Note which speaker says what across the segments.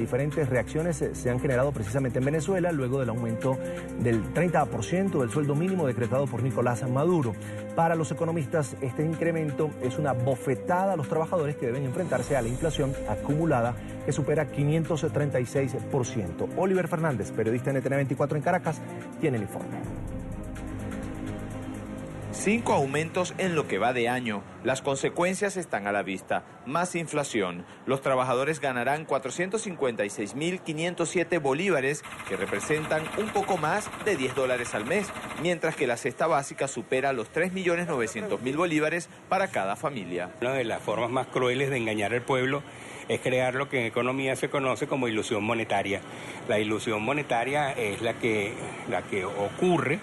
Speaker 1: Diferentes reacciones se han generado precisamente en Venezuela luego del aumento del 30% del sueldo mínimo decretado por Nicolás Maduro. Para los economistas, este incremento es una bofetada a los trabajadores que deben enfrentarse a la inflación acumulada que supera 536%. Oliver Fernández, periodista NTN 24 en Caracas, tiene el informe.
Speaker 2: 5 aumentos en lo que va de año. Las consecuencias están a la vista. Más inflación. Los trabajadores ganarán 456.507 bolívares, que representan un poco más de $10 al mes, mientras que la cesta básica supera los 3.900.000 bolívares para cada familia.
Speaker 3: Una de las formas más crueles de engañar al pueblo es crear lo que en economía se conoce como ilusión monetaria. La ilusión monetaria es la que ocurre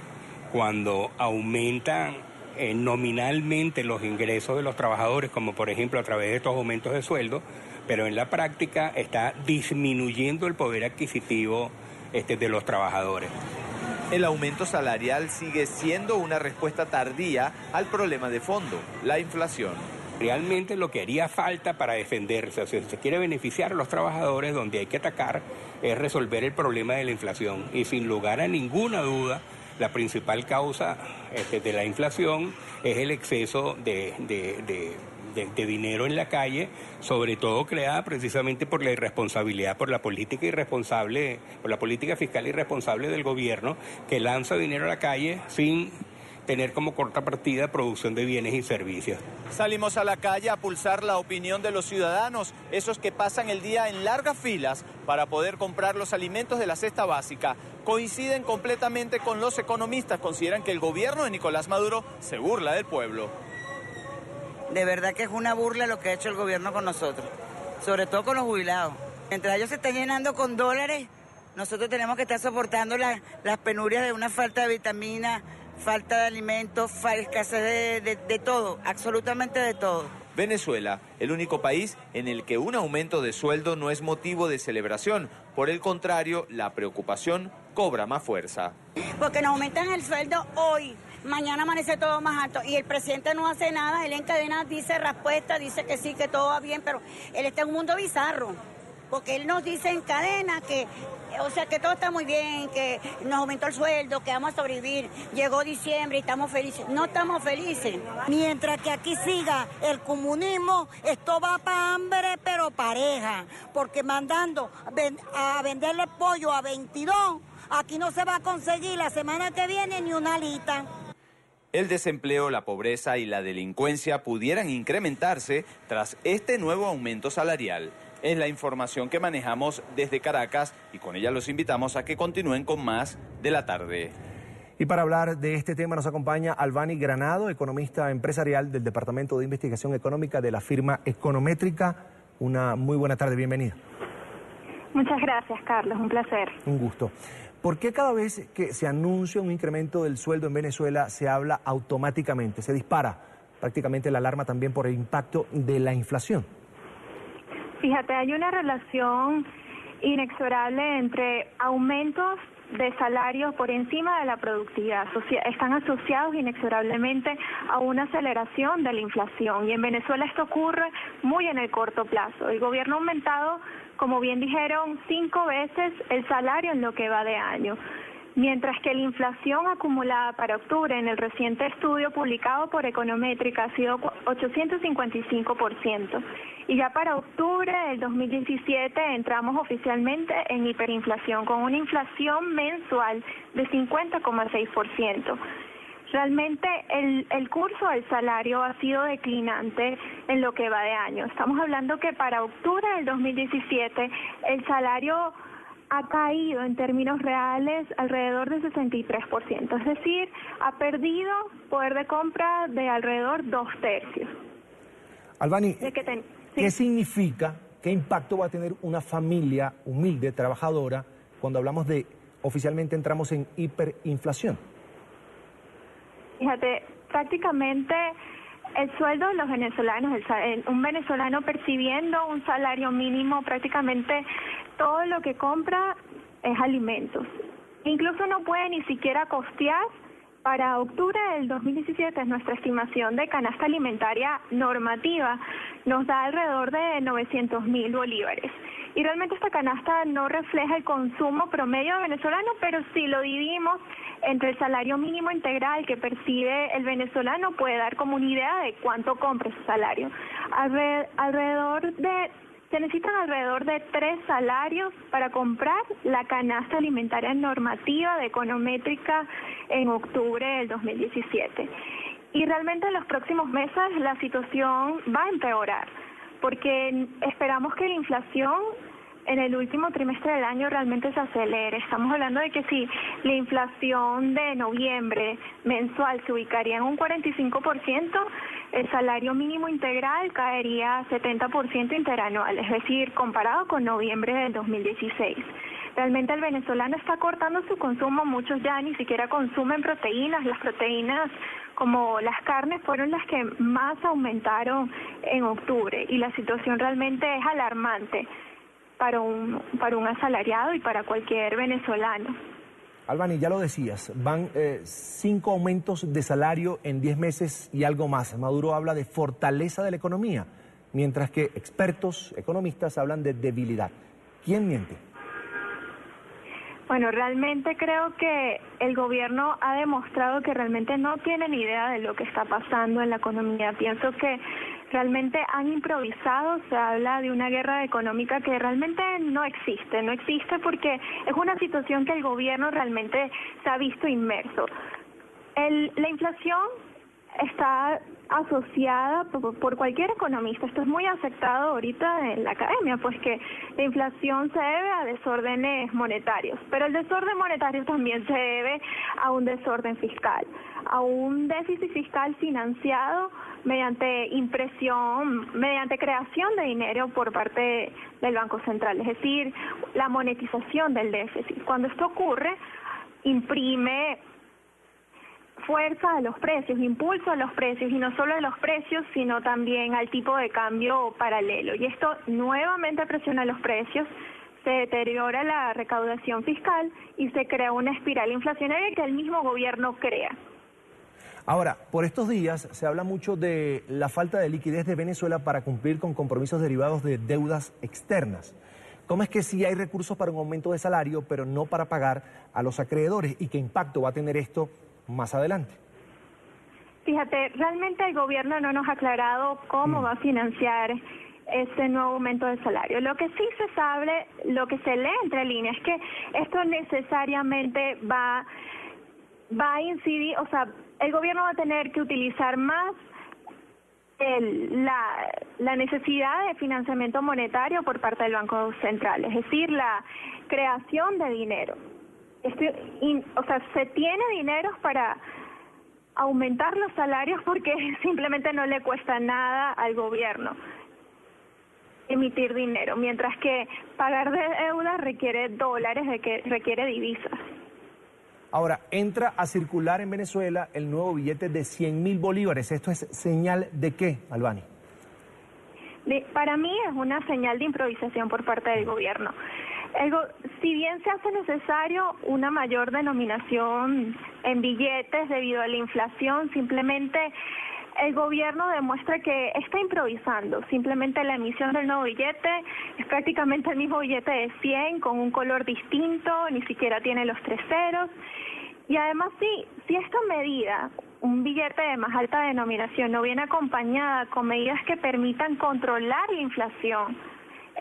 Speaker 3: cuando aumentan nominalmente los ingresos de los trabajadores, como por ejemplo a través de estos aumentos de sueldo, pero en la práctica está disminuyendo el poder adquisitivo de los trabajadores.
Speaker 2: El aumento salarial sigue siendo una respuesta tardía al problema de fondo, la inflación.
Speaker 3: Realmente lo que haría falta para defenderse, o sea, si se quiere beneficiar a los trabajadores, donde hay que atacar es resolver el problema de la inflación. Y sin lugar a ninguna duda, la principal causa de la inflación es el exceso de dinero en la calle, sobre todo creada precisamente por la irresponsabilidad, por la política irresponsable, por la política fiscal irresponsable del gobierno, que lanza dinero a la calle sin tener como contrapartida producción de bienes y servicios.
Speaker 2: Salimos a la calle a pulsar la opinión de los ciudadanos, esos que pasan el día en largas filas para poder comprar los alimentos de la cesta básica. Coinciden completamente con los economistas, consideran que el gobierno de Nicolás Maduro se burla del pueblo.
Speaker 4: De verdad que es una burla lo que ha hecho el gobierno con nosotros, sobre todo con los jubilados. Mientras ellos se están llenando con dólares, nosotros tenemos que estar soportando las penurias de una falta de vitaminas, falta de alimentos, escasez de todo, absolutamente de todo.
Speaker 2: Venezuela, el único país en el que un aumento de sueldo no es motivo de celebración. Por el contrario, la preocupación cobra más fuerza.
Speaker 5: Porque nos aumentan el sueldo hoy, mañana amanece todo más alto y el presidente no hace nada, él en cadena dice respuesta, dice que sí, que todo va bien, pero él está en un mundo bizarro. Porque él nos dice en cadena que todo está muy bien, que nos aumentó el sueldo, que vamos a sobrevivir. Llegó diciembre y estamos felices. No estamos felices.
Speaker 6: Mientras que aquí siga el comunismo, esto va para hambre, pero pareja. Porque mandando a venderle pollo a 22, aquí no se va a conseguir la semana que viene ni una alita.
Speaker 2: El desempleo, la pobreza y la delincuencia pudieran incrementarse tras este nuevo aumento salarial. Es la información que manejamos desde Caracas y con ella los invitamos a que continúen con más de la tarde.
Speaker 1: Y para hablar de este tema nos acompaña Albany Granado, economista empresarial del Departamento de Investigación Económica de la firma Econométrica. Una muy buena tarde, bienvenida.
Speaker 7: Muchas gracias, Carlos, un placer.
Speaker 1: Un gusto. ¿Por qué cada vez que se anuncia un incremento del sueldo en Venezuela se habla automáticamente, se dispara prácticamente la alarma también por el impacto de la inflación?
Speaker 7: Fíjate, hay una relación inexorable entre aumentos de salarios por encima de la productividad. Están asociados inexorablemente a una aceleración de la inflación y en Venezuela esto ocurre muy en el corto plazo. El gobierno ha aumentado, como bien dijeron, 5 veces el salario en lo que va de año. Mientras que la inflación acumulada para octubre en el reciente estudio publicado por Econométrica ha sido 855%. Y ya para octubre del 2017 entramos oficialmente en hiperinflación, con una inflación mensual de 50,6%. Realmente el curso del salario ha sido declinante en lo que va de año. Estamos hablando que para octubre del 2017 el salario ha caído en términos reales alrededor del 63%, es decir, ha perdido poder de compra de alrededor 2/3.
Speaker 1: Albany, ¿qué significa, qué impacto va a tener una familia humilde, trabajadora, cuando hablamos de oficialmente entramos en hiperinflación?
Speaker 7: Fíjate, prácticamente el sueldo de los venezolanos, un venezolano percibiendo un salario mínimo, prácticamente todo lo que compra es alimentos. Incluso no puede ni siquiera costear Para octubre del 2017, nuestra estimación de canasta alimentaria normativa nos da alrededor de 900.000 bolívares. Y realmente esta canasta no refleja el consumo promedio venezolano, pero si lo dividimos entre el salario mínimo integral que percibe el venezolano, puede dar como una idea de cuánto compra su salario. Se necesitan alrededor de 3 salarios para comprar la canasta alimentaria normativa de econométrica en octubre del 2017. Y realmente en los próximos meses la situación va a empeorar, porque esperamos que la inflación en el último trimestre del año realmente se acelere. Estamos hablando de que si la inflación de noviembre mensual se ubicaría en un 45%, el salario mínimo integral caería a 70% interanual, es decir, comparado con noviembre del 2016. Realmente el venezolano está cortando su consumo, muchos ya ni siquiera consumen proteínas, las proteínas como las carnes fueron las que más aumentaron en octubre y la situación realmente es alarmante para un asalariado y para cualquier venezolano.
Speaker 1: Albany, ya lo decías, van 5 aumentos de salario en 10 meses y algo más. Maduro habla de fortaleza de la economía, mientras que expertos, economistas hablan de debilidad. ¿Quién miente?
Speaker 7: Bueno, realmente creo que el gobierno ha demostrado que realmente no tiene ni idea de lo que está pasando en la economía. Pienso que realmente han improvisado, se habla de una guerra económica que realmente no existe porque es una situación que el gobierno realmente se ha visto inmerso. La inflación está asociada por cualquier economista, esto es muy aceptado ahorita en la academia, pues que la inflación se debe a desórdenes monetarios, pero el desorden monetario también se debe a un desorden fiscal, a un déficit fiscal financiado mediante creación de dinero por parte del Banco Central, es decir, la monetización del déficit. Cuando esto ocurre, imprime fuerza a los precios, impulso a los precios, y no solo a los precios, sino también al tipo de cambio paralelo. Y esto nuevamente presiona los precios, se deteriora la recaudación fiscal y se crea una espiral inflacionaria que el mismo gobierno crea.
Speaker 1: Ahora, por estos días se habla mucho de la falta de liquidez de Venezuela para cumplir con compromisos derivados de deudas externas. ¿Cómo es que sí hay recursos para un aumento de salario, pero no para pagar a los acreedores? ¿Y qué impacto va a tener esto más adelante?
Speaker 7: Fíjate, realmente el gobierno no nos ha aclarado cómo va a financiar este nuevo aumento de salario. Lo que sí se sabe, lo que se lee entre líneas, es que esto necesariamente va a incidir, o sea, el gobierno va a tener que utilizar más la necesidad de financiamiento monetario por parte del Banco Central, es decir, la creación de dinero. Se tiene dinero para aumentar los salarios porque simplemente no le cuesta nada al gobierno emitir dinero, mientras que pagar deuda requiere dólares, requiere divisas.
Speaker 1: Ahora, entra a circular en Venezuela el nuevo billete de 100.000 bolívares. ¿Esto es señal de qué, Albany?
Speaker 7: Para mí es una señal de improvisación por parte del gobierno. Si bien se hace necesario una mayor denominación en billetes debido a la inflación, simplemente el gobierno demuestra que está improvisando. Simplemente la emisión del nuevo billete es prácticamente el mismo billete de 100 con un color distinto, ni siquiera tiene los 3 ceros. Y además, si esta medida, un billete de más alta denominación, no viene acompañada con medidas que permitan controlar la inflación,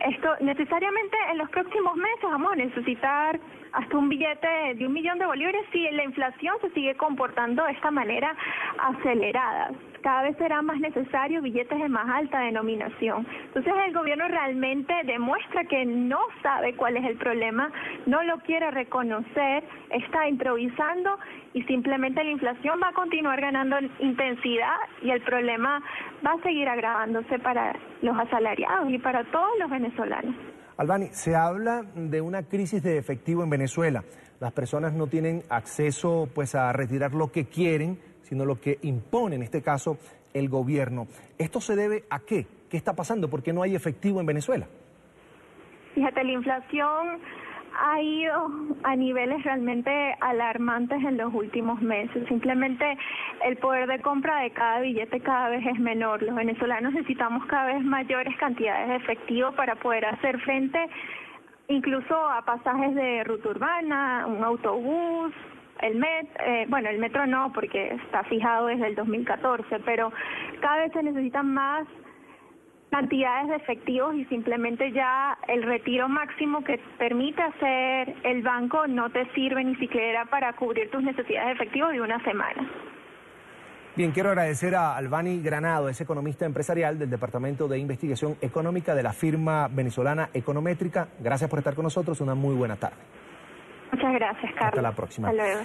Speaker 7: esto necesariamente en los próximos meses vamos a necesitar hasta un billete de 1 millón de bolívares si la inflación se sigue comportando de esta manera acelerada. Cada vez será más necesario billetes de más alta denominación. Entonces el gobierno realmente demuestra que no sabe cuál es el problema, no lo quiere reconocer, está improvisando y simplemente la inflación va a continuar ganando intensidad y el problema va a seguir agravándose para los asalariados y para todos los venezolanos.
Speaker 1: Albany, se habla de una crisis de efectivo en Venezuela. Las personas no tienen acceso a retirar lo que quieren, sino lo que impone, en este caso, el gobierno. ¿Esto se debe a qué? ¿Qué está pasando? ¿Por qué no hay efectivo en Venezuela?
Speaker 7: Fíjate, la inflación ha ido a niveles realmente alarmantes en los últimos meses. Simplemente el poder de compra de cada billete cada vez es menor. Los venezolanos necesitamos cada vez mayores cantidades de efectivo para poder hacer frente incluso a pasajes de ruta urbana, un autobús, el metro no, porque está fijado desde el 2014, pero cada vez se necesitan más cantidades de efectivos y simplemente ya el retiro máximo que permite hacer el banco no te sirve ni siquiera para cubrir tus necesidades de efectivo de una semana.
Speaker 1: Bien, quiero agradecer a Albany Granado, es economista empresarial del Departamento de Investigación Económica de la firma venezolana Econométrica. Gracias por estar con nosotros, una muy buena tarde.
Speaker 7: Muchas gracias, Carlos.
Speaker 1: Hasta la próxima.
Speaker 7: Hasta luego.